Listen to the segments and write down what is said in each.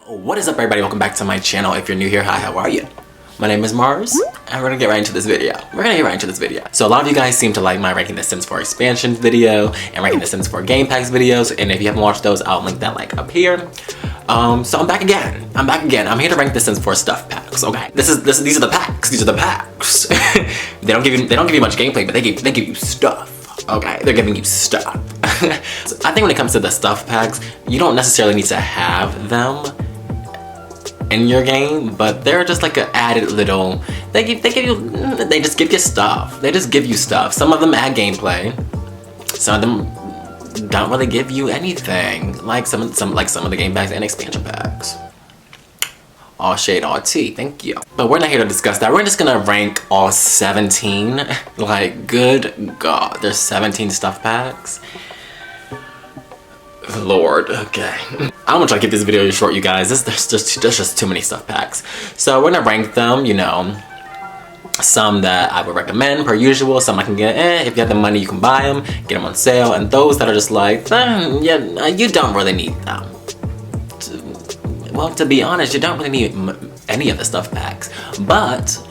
What is up, everybody? Welcome back to my channel. If you're new here, hi, how are you? My name is Mars, and we're gonna get right into this video. So a lot of you guys seem to like my ranking the Sims 4 expansions video and ranking the Sims 4 game packs videos, and if you haven't watched those, I'll link that like up here. So I'm back again. I'm here to rank the Sims 4 stuff packs. Okay, these are the packs. They don't give you much gameplay, but they give you stuff. Okay, they're giving you stuff. So I think when it comes to the stuff packs, you don't necessarily need to have them in your game, but they're just like an added little, they just give you stuff. They just give you stuff. Some of them add gameplay. Some of them don't really give you anything. Like some of the game packs and expansion packs. All shade, all tea, thank you. But we're not here to discuss that. We're just gonna rank all 17. Like, good God, there's 17 stuff packs. Lord, okay. I'm gonna try to keep this video short, you guys. There's just too many stuff packs. So we're gonna rank them, you know. Some that I would recommend per usual, some I can get, if you have the money you can buy them, get them on sale, and those that are just like, yeah, you don't really need them. Well, to be honest, you don't really need any of the stuff packs, but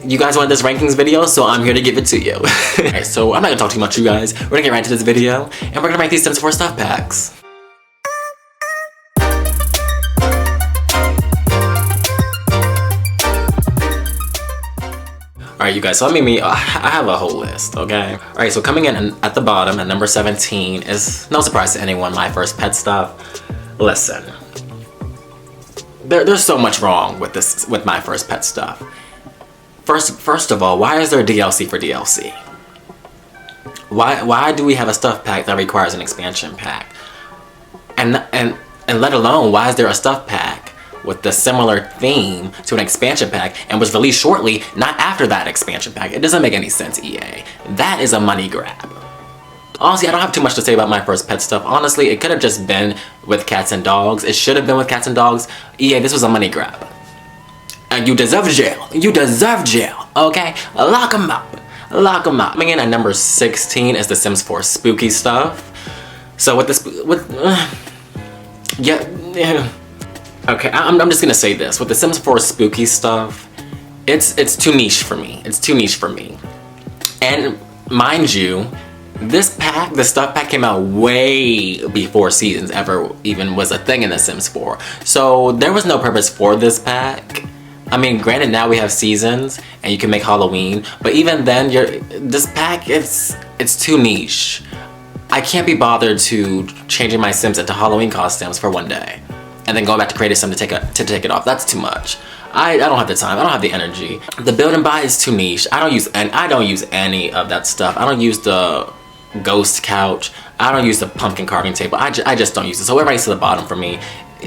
you guys want this rankings video, so I'm here to give it to you. Alright, so I'm not gonna talk too much, you guys. We're gonna get right into this video, and we're gonna rank these Sims 4 stuff packs. Alright, you guys, so I have a whole list, okay? Alright, so coming in at the bottom at number 17 is no surprise to anyone, my first pet stuff. Listen, there's so much wrong with my first pet stuff. First of all, why is there a DLC for DLC? Why do we have a stuff pack that requires an expansion pack? And let alone, why is there a stuff pack with the similar theme to an expansion pack and was released shortly, not after that expansion pack? It doesn't make any sense, EA. That is a money grab. Honestly, I don't have too much to say about my first pet stuff. Honestly, it could have just been with cats and dogs. It should have been with cats and dogs. EA, this was a money grab. And you deserve jail. You deserve jail. Okay? Lock them up. Lock them up. Coming in at number 16 is the Sims 4 spooky stuff. So with this, yeah. Okay, I'm just gonna say this. With the Sims 4 spooky stuff, it's too niche for me. It's too niche for me. And mind you, this stuff pack came out way before Seasons ever even was a thing in the Sims 4. So there was no purpose for this pack. I mean, granted, now we have Seasons and you can make Halloween, but even then, this pack, it's too niche. I can't be bothered to changing my Sims into Halloween costumes for one day and then going back to Creative Sim to take it off. That's too much. I don't have the time. I don't have the energy. The build and buy is too niche. I don't use any of that stuff. I don't use the ghost couch. I don't use the pumpkin carving table. I just don't use it. So it ranks to the bottom for me.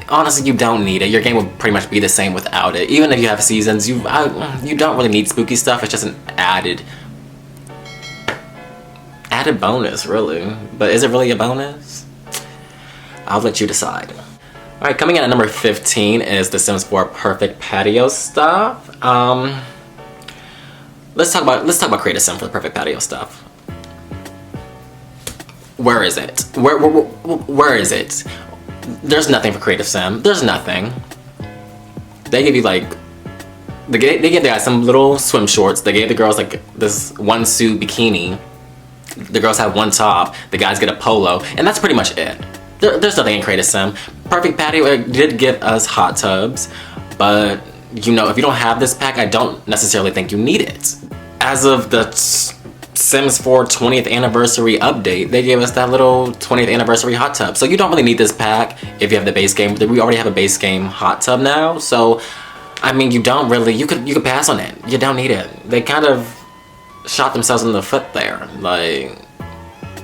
Honestly, you don't need it. Your game would pretty much be the same without it. Even if you have Seasons, you don't really need spooky stuff. It's just an added bonus, really. But is it really a bonus? I'll let you decide. Alright, coming in at number 15 is the Sims 4 Perfect Patio stuff. Let's talk about Creative Sim for the Perfect Patio stuff. Where is it? Where is it? There's nothing for Creative Sim. There's nothing. They give you like, they gave the guys some little swim shorts. They gave the girls like this one suit bikini. The girls have one top. The guys get a polo, and that's pretty much it. There's nothing in Creative Sim. Perfect Patio, it did give us hot tubs, but you know, if you don't have this pack, I don't necessarily think you need it. As of the Sims 4 20th anniversary update, they gave us that little 20th anniversary hot tub. So you don't really need this pack if you have the base game. We already have a base game hot tub now, so I mean, you don't really, you could pass on it. You don't need it. They kind of shot themselves in the foot there. Like,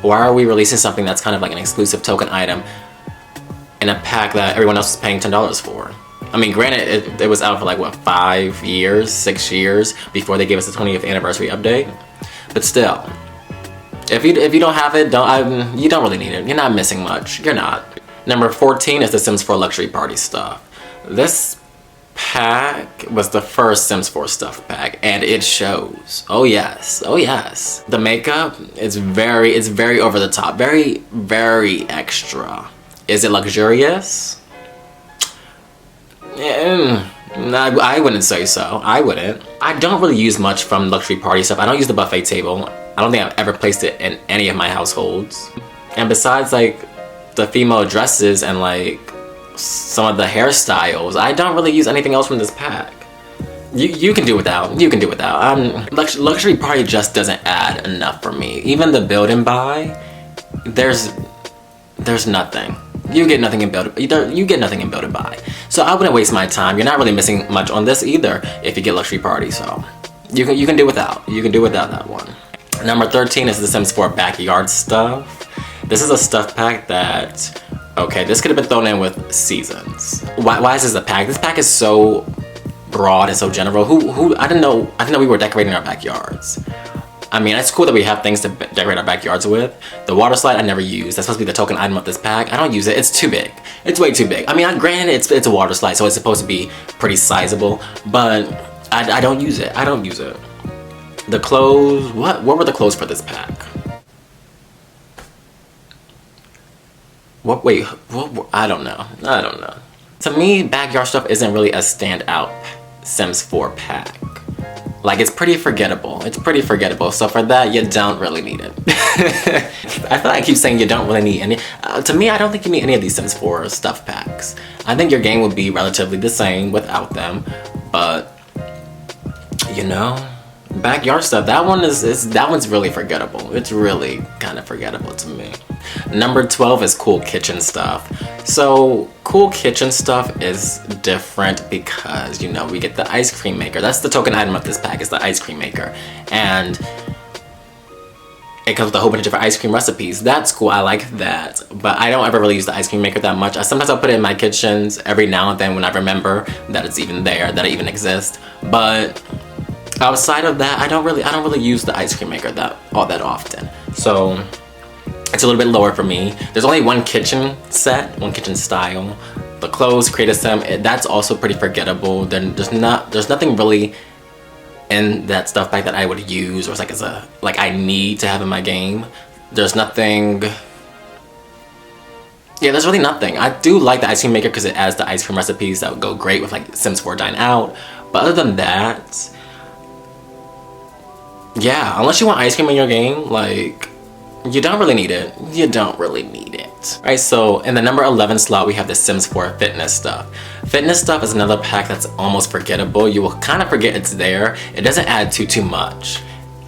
why are we releasing something that's kind of like an exclusive token item in a pack that everyone else is paying $10 for? I mean, granted, it was out for like, what, 5 years, 6 years before they gave us the 20th anniversary update. But still, if you don't have it, you don't really need it. You're not missing much. You're not. Number 14 is the Sims 4 Luxury Party stuff. This pack was the first Sims 4 stuff pack, and it shows. Oh yes, oh yes. The makeup is very over the top, very extra. Is it luxurious? I wouldn't say so. I wouldn't. I don't really use much from luxury party stuff. I don't use the buffet table. I don't think I've ever placed it in any of my households. And besides like the female dresses and like some of the hairstyles, I don't really use anything else from this pack. You can do without. You can do without. Luxury party just doesn't add enough for me. Even the build and buy, there's nothing. You get nothing in build. You get nothing in build and buy. So I wouldn't waste my time. You're not really missing much on this either if you get luxury party. So you can do without. You can do without that one. Number 13 is the Sims 4 backyard stuff. This is a stuff pack that, okay, this could have been thrown in with seasons. Why is this a pack? This pack is so broad and so general. Who I didn't know we were decorating our backyards. I mean, it's cool that we have things to decorate our backyards with. The water slide I never use. That's supposed to be the token item of this pack. I don't use it. It's too big. It's way too big. I mean, granted, it's a water slide, so it's supposed to be pretty sizable, but I don't use it. I don't use it. The clothes, what were the clothes for this pack? Wait, I don't know. To me, backyard stuff isn't really a standout Sims 4 pack. Like, it's pretty forgettable. So for that, you don't really need it. I feel like I keep saying you don't really need any. To me, I don't think you need any of these Sims 4 stuff packs. I think your game would be relatively the same without them. But, you know, backyard stuff, that one's really forgettable. It's really kind of forgettable to me. Number 12 is cool kitchen stuff. So cool kitchen stuff is different because, you know, we get the ice cream maker. That's the token item of this pack, is the ice cream maker. And it comes with a whole bunch of different ice cream recipes. That's cool, I like that. But I don't ever really use the ice cream maker that much. Sometimes I'll put it in my kitchens every now and then when I remember that it's even there, that it even exists. But outside of that, I don't really use the ice cream maker all that often. So it's a little bit lower for me. There's only one kitchen set, one kitchen style. The clothes, create a sim, that's also pretty forgettable. Then there's nothing really in that stuff pack that I would use or like I need to have in my game. There's nothing. Yeah, there's really nothing. I do like the ice cream maker because it adds the ice cream recipes that would go great with like Sims 4 Dine Out. But other than that, yeah, unless you want ice cream in your game, like, you don't really need it. You don't really need it. Alright, so in the number 11 slot, we have the Sims 4 fitness stuff. Fitness stuff is another pack that's almost forgettable. You will kind of forget it's there. It doesn't add too much.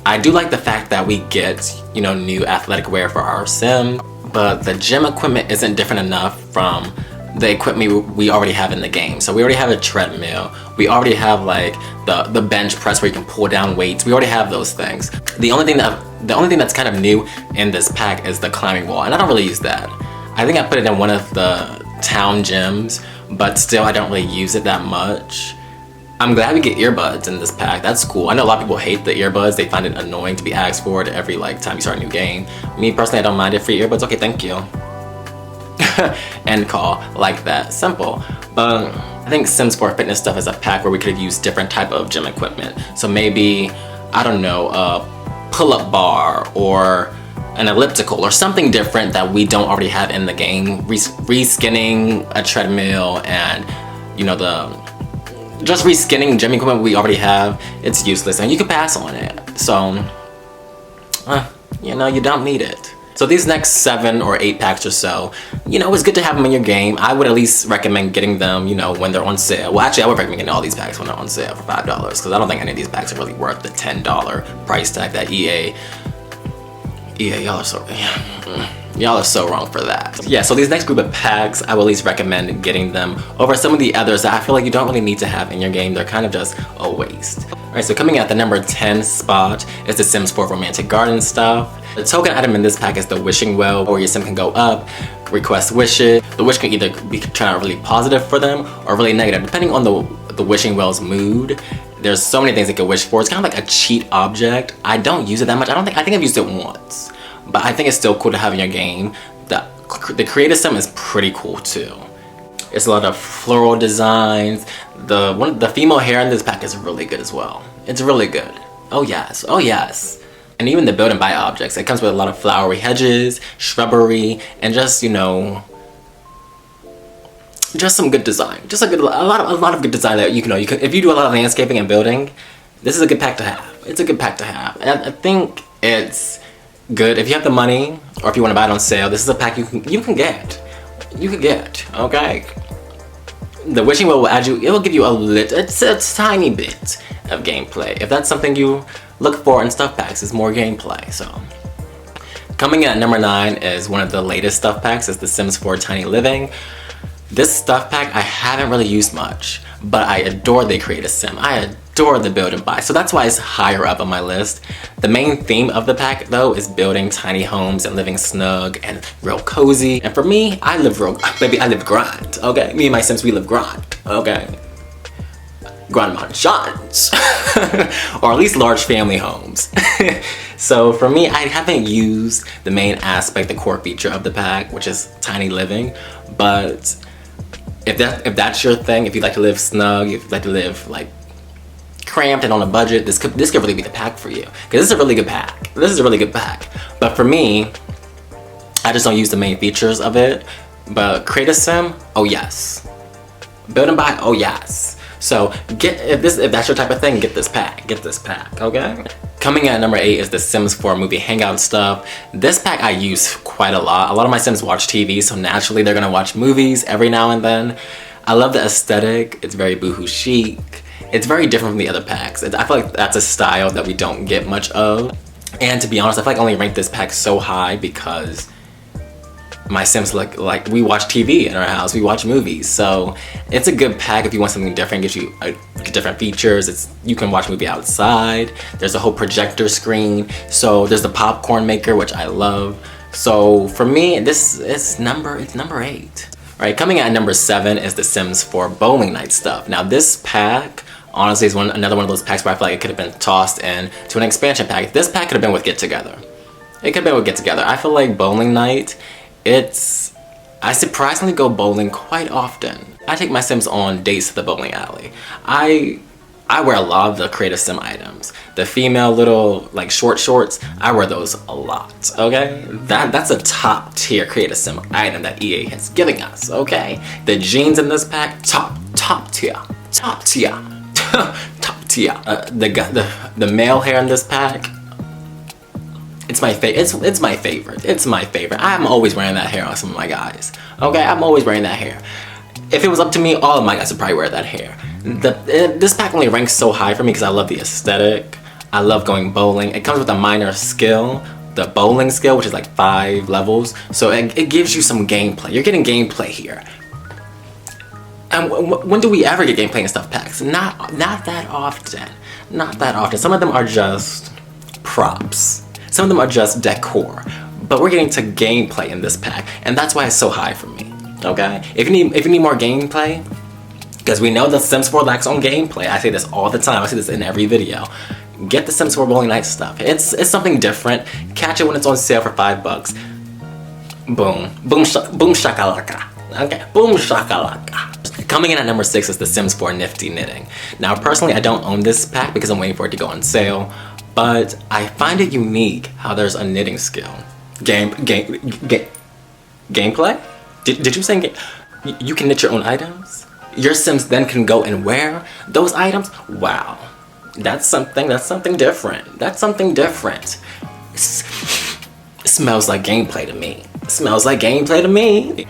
I do like the fact that we get, you know, new athletic wear for our sim, but the gym equipment isn't different enough from the equipment we already have in the game. So we already have a treadmill. We already have like the bench press where you can pull down weights. We already have those things. The only thing that's kind of new in this pack is the climbing wall, and I don't really use that. I think I put it in one of the town gyms, but still I don't really use it that much. I'm glad we get earbuds in this pack. That's cool. I know a lot of people hate the earbuds. They find it annoying to be asked for it every like time you start a new game. Me personally, I don't mind it. Free earbuds, okay, thank you. End call, like that, simple. But I think Sims 4 fitness stuff is a pack where we could have used different type of gym equipment. So maybe, I don't know, a pull-up bar or an elliptical or something different that we don't already have in the game. Reskinning a treadmill and, you know, just reskinning gym equipment we already have, it's useless and you can pass on it. So, you know, you don't need it. So these next 7 or 8 packs or so, you know, it's good to have them in your game. I would at least recommend getting them, you know, when they're on sale. Well, actually, I would recommend getting all these packs when they're on sale for $5 because I don't think any of these packs are really worth the $10 price tag that EA, y'all are so wrong for that. Yeah, so these next group of packs, I would at least recommend getting them over some of the others that I feel like you don't really need to have in your game. They're kind of just a waste. Alright, so coming at the number 10 spot is the Sims 4 Romantic Garden stuff. The token item in this pack is the wishing well, where your sim can go up, request wishes. The wish can either be turn out really positive for them or really negative, depending on the wishing well's mood. There's so many things it can wish for. It's kind of like a cheat object. I don't use it that much. I think I've used it once, but I think it's still cool to have in your game. The creative sim is pretty cool too. It's a lot of floral designs. The female hair in this pack is really good as well. It's really good. Oh yes, oh yes. And even the build and buy objects. It comes with a lot of flowery hedges, shrubbery, and just, you know, just some good design. Just a lot of good design that you can if you do a lot of landscaping and building, this is a good pack to have. It's a good pack to have. And I think it's good if you have the money or if you want to buy it on sale. This is a pack you can get. You can get, okay? The wishing well will add you, it will give you it's a tiny bit of gameplay. If that's something you look for in stuff packs, is more gameplay, so. Coming in at number 9 is one of the latest stuff packs, it's The Sims 4 Tiny Living. This stuff pack I haven't really used much, but I adore the Create a Sim. I adore the build and buy, so that's why it's higher up on my list. The main theme of the pack though is building tiny homes and living snug and real cozy. And for me, I live grind, okay? Me and my Sims, we live grind, okay? Grind mansions, or at least large family homes. So for me, I haven't used the main aspect, the core feature of the pack, which is tiny living, but if that's your thing, if you like to live snug, if you like to live like cramped and on a budget, this could really be the pack for you. Because this is a really good pack. This is a really good pack. But for me, I just don't use the main features of it. But Create a Sim, oh yes. Build and buy, oh yes. So if that's your type of thing, get this pack. Get this pack, okay? Coming at number 8 is the Sims 4 movie Hangout stuff. This pack I use quite a lot. A lot of my Sims watch TV, so naturally they're gonna watch movies every now and then. I love the aesthetic. It's very boohoo chic. It's very different from the other packs. I feel like that's a style that we don't get much of. And to be honest, I feel like I only rank this pack so high because my Sims like we watch TV in our house, we watch movies, so it's a good pack if you want something different. Gives you different features. You can watch a movie outside. There's a whole projector screen. So there's the popcorn maker, which I love. So for me, it's number 8. Right, coming at number 7 is the Sims 4 Bowling Night stuff. Now this pack honestly is another one of those packs where I feel like it could have been tossed in to an expansion pack. This pack could have been with Get Together. It could have been with Get Together. I feel like Bowling Night, I surprisingly go bowling quite often. I take my Sims on dates to the bowling alley. I wear a lot of the Create a Sim items. The female little like short shorts, I wear those a lot, okay? That's a top tier Create a Sim item that EA has given us, okay? The jeans in this pack, top tier. Top tier. The male hair in this pack, it's my favorite. It's my favorite. I'm always wearing that hair on some of my guys. Okay, I'm always wearing that hair. If it was up to me, all of my guys would probably wear that hair. This pack only ranks so high for me because I love the aesthetic. I love going bowling. It comes with a minor skill, the bowling skill, which is like 5 levels. So it gives you some gameplay. You're getting gameplay here. And when do we ever get gameplay in stuff packs? Not that often. Not that often. Some of them are just props. Some of them are just decor, but we're getting to gameplay in this pack, and that's why it's so high for me, okay? If you need more gameplay, because we know the Sims 4 lacks on gameplay. I say this all the time. I say this in every video. Get the Sims 4 Bowling Night stuff. It's something different. Catch it when it's on sale for $5. Boom. Boom shakalaka. Okay, boom shakalaka. Coming in at number 6 is the Sims 4 Nifty Knitting. Now, personally, I don't own this pack because I'm waiting for it to go on sale. But I find it unique how there's a knitting skill. Gameplay? Did you say you can knit your own items? Your Sims then can go and wear those items? Wow. That's something different. That's something different. It smells like gameplay to me. It smells like gameplay to me.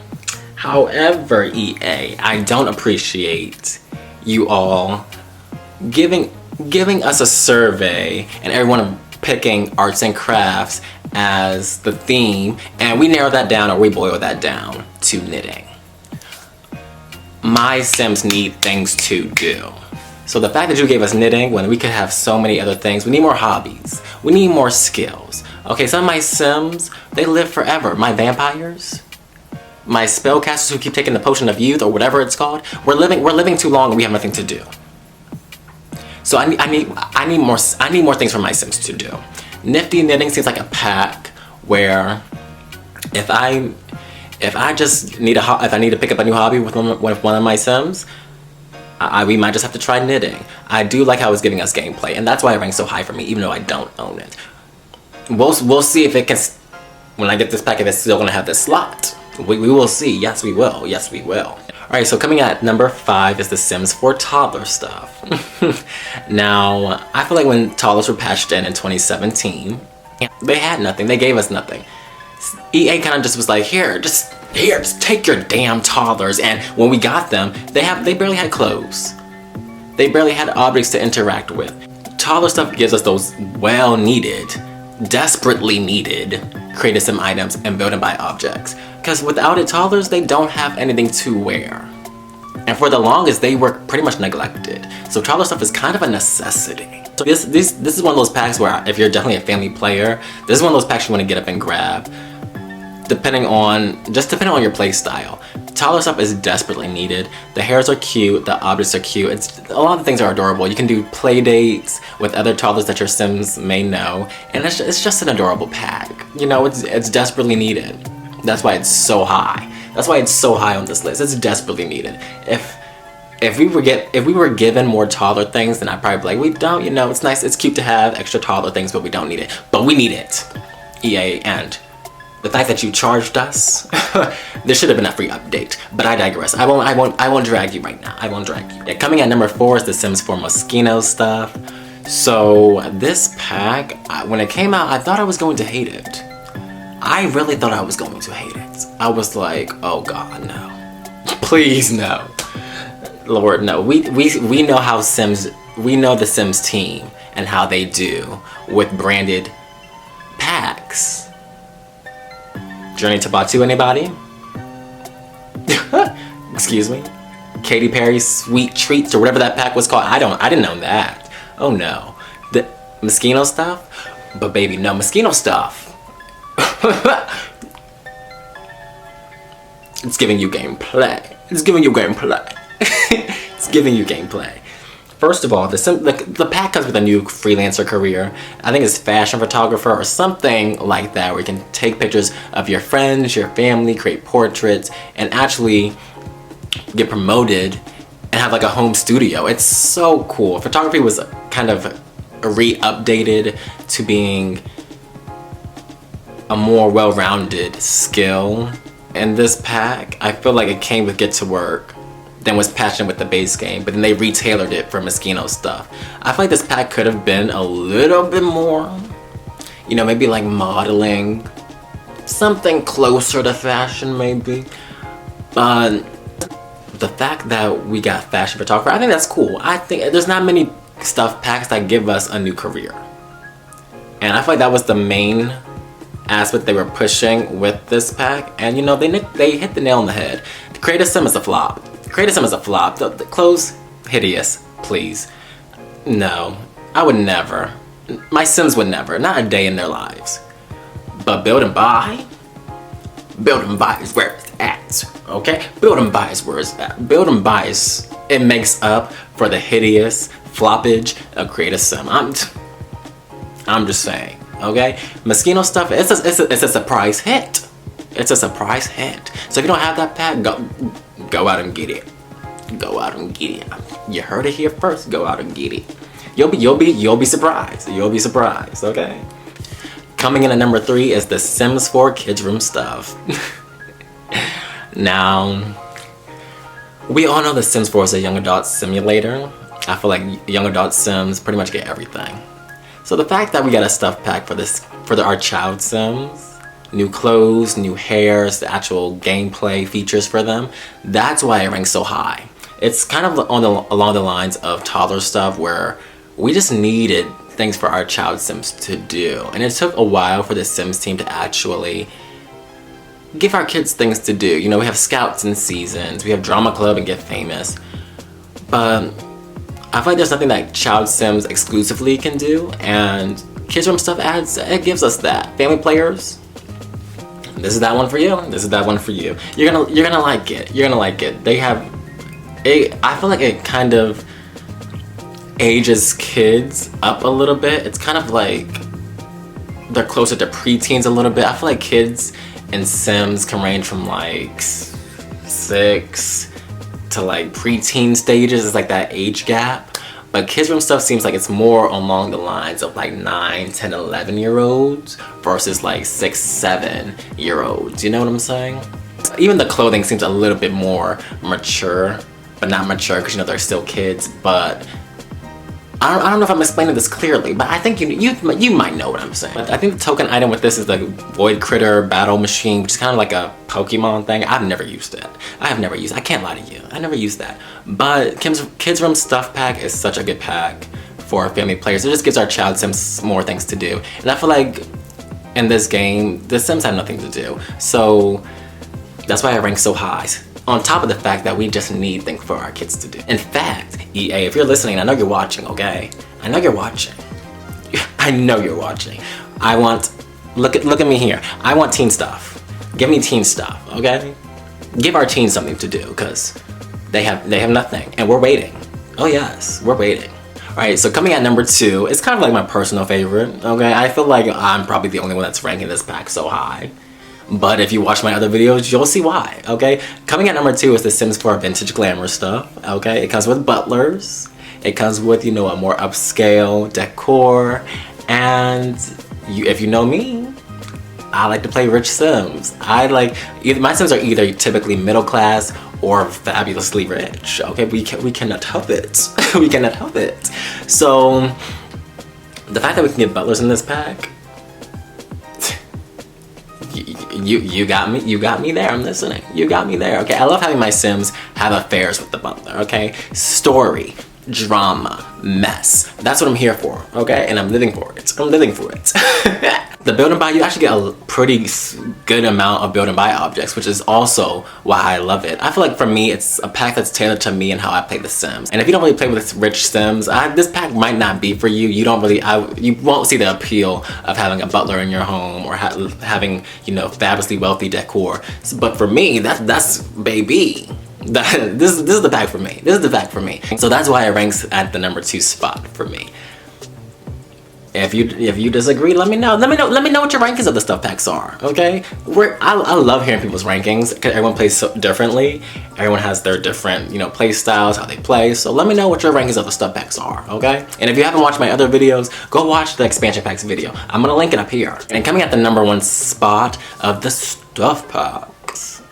However, EA, I don't appreciate you all giving us a survey and everyone picking arts and crafts as the theme, and we narrow that down or we boil that down to knitting. My Sims need things to do. So the fact that you gave us knitting when we could have so many other things, we need more hobbies. We need more skills. Okay, some of my Sims, they live forever. My vampires, my spellcasters who keep taking the potion of youth or whatever it's called, we're living too long and we have nothing to do. So I need more things for my Sims to do. Nifty Knitting seems like a pack where if I need to pick up a new hobby with one of my Sims, we might just have to try knitting. I do like how it's giving us gameplay, and that's why it ranks so high for me, even though I don't own it. We'll see if it can, when I get this pack, if it's still gonna have this slot. We will see. Yes, we will. Yes, we will. Alright, so coming at number 5 is The Sims 4 toddler stuff. Now, I feel like when toddlers were patched in 2017, they had nothing. They gave us nothing. EA kind of just was like, here, just take your damn toddlers. And when we got them, they barely had clothes. They barely had objects to interact with. Toddler stuff gives us those well-needed, desperately needed create a sim items and build and buy objects. Because without it, toddlers, they don't have anything to wear. And for the longest, they were pretty much neglected. So toddler stuff is kind of a necessity. So this is one of those packs where if you're definitely a family player, this is one of those packs you want to get up and grab. Depending on your play style. Toddler stuff is desperately needed. The hairs are cute, the objects are cute. A lot of things are adorable. You can do play dates with other toddlers that your Sims may know, and it's just an adorable pack. You know, it's desperately needed. That's why it's so high. That's why it's so high on this list. It's desperately needed. If we were given more toddler things, then I'd probably be like, we don't, you know, it's nice, it's cute to have extra toddler things, but we don't need it. But we need it. EA, and the fact that you charged us, there should have been a free update. But I digress. I won't drag you right now. I won't drag you. Yeah, coming at number 4 is The Sims 4 Moschino stuff. So this pack, when it came out, I thought I was going to hate it. I really thought I was going to hate it. I was like, oh God, no. Please no. Lord, no. We know how Sims, we know the Sims team and how they do with branded packs. Journey to PATIO, anybody? Excuse me? Katy Perry's Sweet Treats or whatever that pack was called. I didn't know that. Oh no. The Moschino stuff? But baby, no, Moschino stuff. It's giving you gameplay. It's giving you gameplay. It's giving you gameplay. First of all, the pack comes with a new freelancer career. I think it's fashion photographer or something like that, where you can take pictures of your friends, your family, create portraits, and actually get promoted and have like a home studio. It's so cool. Photography was kind of re-updated to being a more well-rounded skill. In this pack, I feel like it came with Get to Work, then was passionate with the base game, but then they retailored it for Moschino stuff. I feel like this pack could have been a little bit more, you know, maybe like modeling, something closer to fashion maybe. But the fact that we got fashion photographer, I think that's cool. I think there's not many stuff packs that give us a new career. And I feel like that was the main aspect they were pushing with this pack. And you know, they hit the nail on the head. Create a Sim is a flop. Create a Sim is a flop. The clothes, hideous, please. No, I would never. My Sims would never, not a day in their lives. But build and buy? Build and buy is where it's at, okay? Build and buy is where it's at. Build and buy is, it makes up for the hideous floppage of Create a Sim. I'm just saying, okay? Moschino stuff, it's a surprise hit. It's a surprise hit. So if you don't have that pack, go out and get it. Go out and get it. You heard it here first. Go out and get it. You'll be surprised. You'll be surprised. Okay. Coming in at number 3 is The Sims 4 Kids Room stuff. Now, we all know The Sims 4 is a young adult simulator. I feel like young adult Sims pretty much get everything. So the fact that we got a stuff pack for our child Sims, new clothes, new hairs, the actual gameplay features for them, that's why it ranks so high. It's kind of along the lines of toddler stuff where we just needed things for our child Sims to do. And it took a while for the Sims team to actually give our kids things to do. You know, we have scouts and seasons, we have drama club and get famous. But I feel like there's nothing that child Sims exclusively can do, and Kids Room stuff it gives us that. Family players, this is that one for you. This is that one for you. You're gonna like it. You're gonna like it. They have I feel like it kind of ages kids up a little bit. It's kind of like they're closer to preteens a little bit. I feel like kids and Sims can range from like 6 to like preteen stages. It's like that age gap. But Kids Room stuff seems like it's more along the lines of like 9, 10, 11-year-olds versus like 6, 7-year-olds. You know what I'm saying? even the clothing seems a little bit more mature, but not mature because, you know, they're still kids. But I don't know if I'm explaining this clearly, but I think you might know what I'm saying. But I think the token item with this is the Void Critter Battle Machine, which is kind of like a Pokemon thing. I've never used it. I can't lie to you. I never used that. But Kids Room Stuff Pack is such a good pack for family players. It just gives our child Sims more things to do. And I feel like in this game, the Sims have nothing to do. So that's why I rank so high. On top of the fact that we just need things for our kids to do. In fact, EA, if you're listening, I know you're watching, okay? I know you're watching. I know you're watching. Look at me here. I want teen stuff. Give me teen stuff, okay? Give our teens something to do, because they have nothing, and we're waiting. Oh yes, we're waiting. Alright, so coming at number 2, it's kind of like my personal favorite, okay? I feel like I'm probably the only one that's ranking this pack so high. But if you watch my other videos, you'll see why, okay? Coming at number 2 is the Sims 4 Vintage Glamour stuff, okay? It comes with butlers. It comes with, you know, a more upscale decor. And if you know me, I like to play rich Sims. My Sims are either typically middle class or fabulously rich, okay? We cannot help it. We cannot help it. So, the fact that we can get butlers in this pack, you got me there. I'm listening. You got me there. Okay, I love having my Sims have affairs with the butler. Okay, story, drama, mess. That's what I'm here for. Okay, and I'm living for it. I'm living for it. The build and buy, you actually get a pretty good amount of build and buy objects, which is also why I love it. I feel like for me, it's a pack that's tailored to me and how I play the Sims. And if you don't really play with rich Sims, this pack might not be for you. You won't see the appeal of having a butler in your home or having, you know, fabulously wealthy decor. But for me, that's baby. This is the pack for me. This is the pack for me. So that's why it ranks at the number 2 spot for me. If you disagree, let me know. Let me know what your rankings of the stuff packs are. Okay? I love hearing people's rankings because everyone plays so differently. Everyone has their different, you know, play styles, how they play. So let me know what your rankings of the stuff packs are. Okay? And if you haven't watched my other videos, go watch the expansion packs video. I'm gonna link it up here. And coming at the number 1 spot of the stuff packs,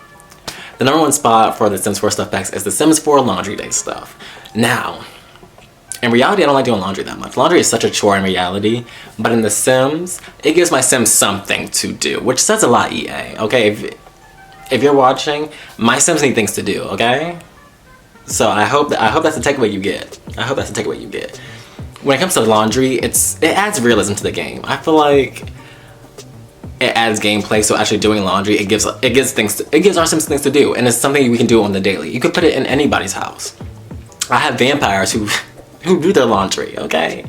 the number 1 spot for the Sims 4 stuff packs is the Sims 4 Laundry Day stuff. Now, in reality, I don't like doing laundry that much. Laundry is such a chore in reality, but in The Sims, it gives my Sims something to do, which says a lot, EA, okay? If you're watching, my Sims need things to do, okay? So I hope that's the takeaway you get. I hope that's the takeaway you get. When it comes to laundry, it adds realism to the game. I feel like it adds gameplay, so actually doing laundry, it gives our Sims things to do, and it's something we can do on the daily. You could put it in anybody's house. I have vampires who do their laundry, okay?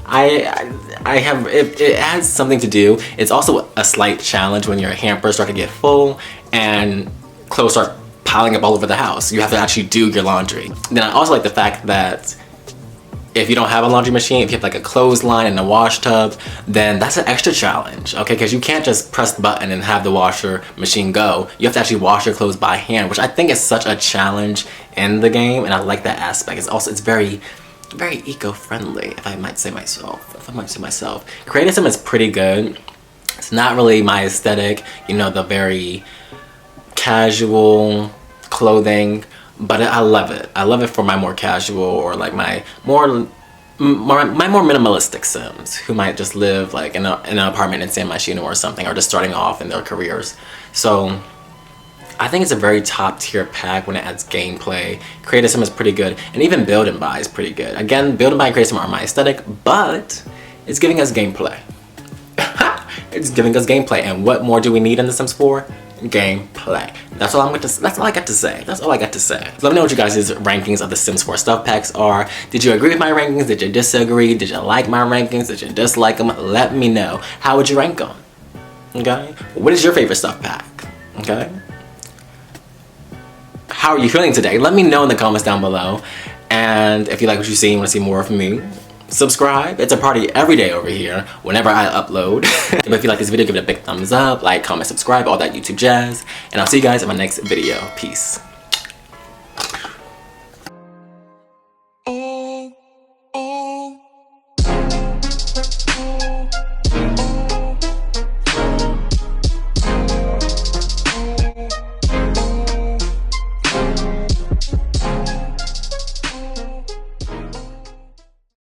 It adds something to do. It's also a slight challenge when your hampers start to get full and clothes start piling up all over the house. You have to actually do your laundry. Then I also like the fact that if you don't have a laundry machine, if you have like a clothesline and a wash tub, then that's an extra challenge, okay? Because you can't just press the button and have the washer machine go. You have to actually wash your clothes by hand, which I think is such a challenge in the game, and I like that aspect. It's very eco-friendly, if I might say myself. Creative Sim is pretty good. It's not really my aesthetic, you know, the very casual clothing, but I love it. I love it for my more casual or like my more minimalistic Sims who might just live like in an apartment in San Myshuno or something, or just starting off in their careers. So I think it's a very top tier pack when it adds gameplay. Creative Sim is pretty good, and even Build and Buy is pretty good. Again, Build and Buy and Creative Sim are my aesthetic, but it's giving us gameplay. It's giving us gameplay, and what more do we need in The Sims 4? Gameplay. That's all I got to say. That's all I got to say. Let me know what you guys' rankings of the Sims 4 stuff packs are. Did you agree with my rankings? Did you disagree? Did you like my rankings? Did you dislike them? Let me know. How would you rank them? Okay? What is your favorite stuff pack? Okay? How are you feeling today? Let me know in the comments down below. And if you like what you see and want to see more from me, subscribe. It's a party every day over here whenever I upload. But if you like this video, give it a big thumbs up, like, comment, subscribe, all that YouTube jazz. And I'll see you guys in my next video. Peace.